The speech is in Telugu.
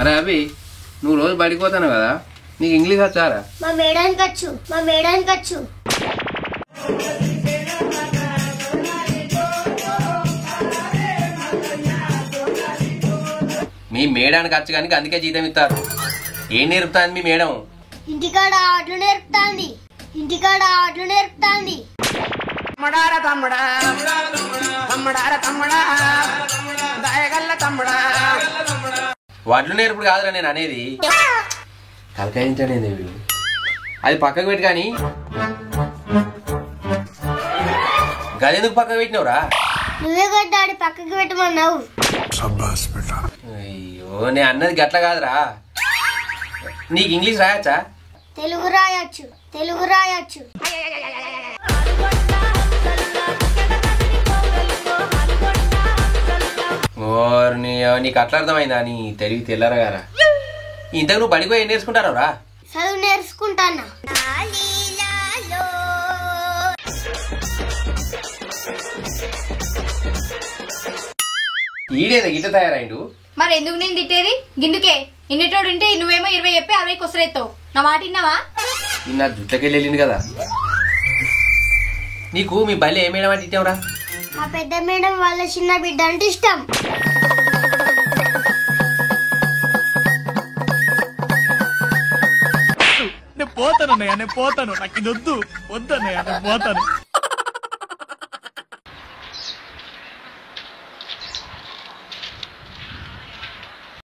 అరే అభి నువ్వు రోజు బడికి పోతాను కదా నీకు ఇంగ్లీష్ వచ్చారా? మా మేడానికి వచ్చు. మీ మేడానికి వచ్చు కానీ అందుకే జీతం ఇస్తారు. ఏం నేర్పుతాంది మీ మేడం? ఇంటికాడ ఆటలు నేర్పుతాంది. వడ్లు నేర్పుడు కాదురా నేను అనేది. తలకాయించండి వీడు. అది పక్కకు పెట్టి కానీ గదెందుకు పక్కకు పెట్టినవురా? నువ్వే గడ్డాడి పక్కకి పెట్టమన్నావు. అయ్యో నేను అన్నది గట్ల కాదురా. నీకు ఇంగ్లీష్ రాయచ్చా? తెలుగు రాయచ్చు. నీకు అట్లా అర్థమైందా? నీ తెలివి తెల్లరగారా. ఇంతకు నువ్వు బడిపోయి ఏం నేర్చుకుంటారా రా? చదువు నేర్చుకుంటానా. ఈడేదా గిట్ట తయారైండు? మరి ఎందుకు నేను తిట్టేది? గిందుకే ఇన్నిటోడు ఉంటే నువ్వేమో 20 చెప్పి 60 కొసరెత్తావు. నా మాట విన్నావా? నా జుట్టకెళ్ళి వెళ్ళింది కదా. నీకు మీ బల్లి ఏ మేడం అంటే ఇచ్చావురా? ఆ పెద్ద మేడం వాళ్ళ చిన్న బిడ్డ అంటే ఇష్టం. నేను పోతాను నాకు ఇది వద్దన్నయ్య, నేను పోతాను.